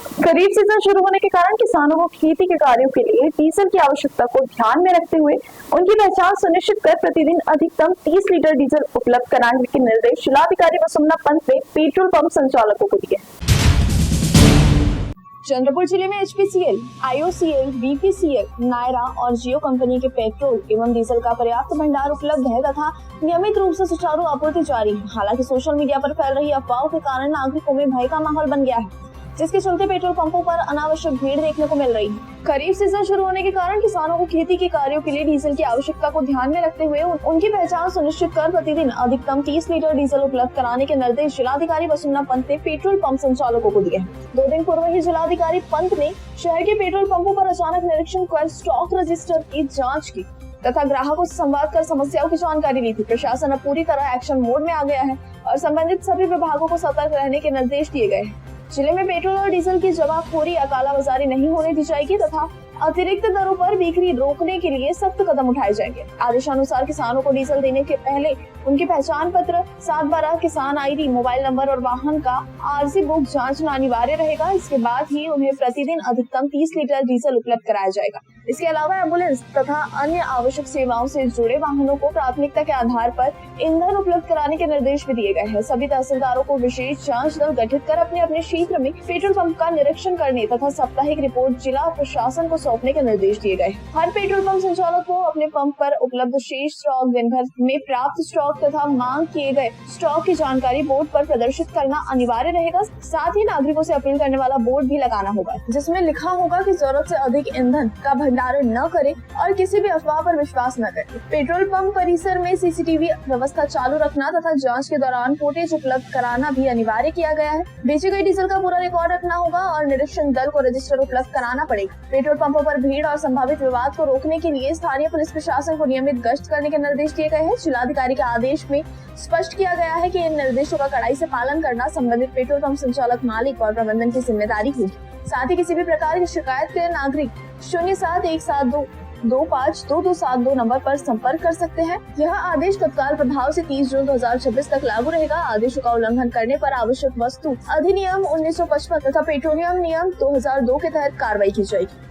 खरीफ season शुरू होने के कारण किसानों को खेती के कार्यों के लिए डीजल की आवश्यकता को ध्यान में रखते हुए उनकी पहचान सुनिश्चित कर प्रतिदिन अधिकतम 30 लीटर डीजल उपलब्ध कराने के निर्देश जिलाधिकारी वसुंधरा पंत ने पेट्रोल पंप संचालकों को दिए। चंद्रपुर जिले में एचपीसीएल, आईओसीएल, बीपीसीएल, नायरा और जियो कंपनी के पेट्रोल एवं डीजल का पर्याप्त भंडार उपलब्ध है तथा नियमित रूप से सुचारू आपूर्ति जारी है। हालांकि सोशल मीडिया पर फैल रही अफवाहों के कारण नागरिकों में भय का माहौल बन गया है, जिसके चलते पेट्रोल पंपों पर अनावश्यक भीड़ देखने को मिल रही है। खरीफ सीजन शुरू होने के कारण किसानों को खेती के कार्यों के लिए डीजल की आवश्यकता को ध्यान में रखते हुए उनकी पहचान सुनिश्चित कर प्रतिदिन अधिकतम 30 लीटर डीजल उपलब्ध कराने के निर्देश जिलाधिकारी वसुंधरा पंत ने पेट्रोल पंप संचालकों को दिए हैं। 2 दिन पूर्व ही जिलाधिकारी पंत ने शहर के पेट्रोल पंपों पर अचानक निरीक्षण कर स्टॉक रजिस्टर की जाँच की तथा ग्राहकों से संवाद कर समस्याओं की जानकारी ली थी। प्रशासन अब पूरी तरह एक्शन मोड में आ गया है और संबंधित सभी विभागों को सतर्क रहने के निर्देश दिए गए हैं। जिले में पेट्रोल और डीजल की जमाखोरी या कालाबाजारी नहीं होने दी जाएगी तथा अतिरिक्त दरों पर बिक्री रोकने के लिए सख्त कदम उठाए जाएंगे। आदेशानुसार किसानों को डीजल देने के पहले उनके पहचान पत्र, 7/12 किसान आईडी, मोबाइल नंबर और वाहन का आरसी बुक जांचना अनिवार्य रहेगा। इसके बाद ही उन्हें प्रतिदिन अधिकतम 30 लीटर डीजल उपलब्ध कराया जाएगा। इसके अलावा एम्बुलेंस तथा अन्य आवश्यक सेवाओं से जुड़े वाहनों को प्राथमिकता के आधार पर ईंधन उपलब्ध कराने के निर्देश भी दिए गए हैं। सभी तहसीलदारों को विशेष जांच दल गठित कर अपने अपने क्षेत्र में पेट्रोल पंप का निरीक्षण करने तथा साप्ताहिक रिपोर्ट जिला प्रशासन को सौंपने के निर्देश दिए गए। हर पेट्रोल पंप संचालक को अपने पंप पर उपलब्ध शेष स्टॉक, दिन भर में प्राप्त स्टॉक तथा मांग किए गए स्टॉक की जानकारी बोर्ड पर प्रदर्शित करना अनिवार्य रहेगा। साथ ही नागरिकों से अपील करने वाला बोर्ड भी लगाना होगा, जिसमें लिखा होगा कि जरूरत से अधिक ईंधन का भंडारण न करें और किसी भी अफवाह पर विश्वास न करें। पेट्रोल पंप परिसर में सीसीटीवी व्यवस्था चालू रखना तथा जाँच के दौरान फुटेज उपलब्ध कराना भी अनिवार्य किया गया है। बेचे गए डीजल का पूरा रिकॉर्ड रखना होगा और निरीक्षण दल को रजिस्टर उपलब्ध कराना पड़ेगा। पेट्रोल पंपों पर भीड़ और संभावित विवाद को रोकने के लिए स्थानीय पुलिस प्रशासन को नियमित गश्त करने के निर्देश दिए गए हैं। जिलाधिकारी के आदेश में स्पष्ट किया गया है कि इन निर्देशों का कड़ाई से पालन करना संबंधित पेट्रोल पंप संचालक, मालिक और प्रबंधन की जिम्मेदारी होगी। साथ ही किसी भी प्रकार की शिकायत के लिए नागरिक 0717225272 नंबर पर संपर्क कर सकते हैं। यह आदेश तत्काल प्रभाव से 30 जून 2026 तक लागू रहेगा। आदेशों का उल्लंघन करने पर आवश्यक वस्तु अधिनियम 1955 तथा पेट्रोलियम नियम 2002 के तहत कार्रवाई की जाएगी।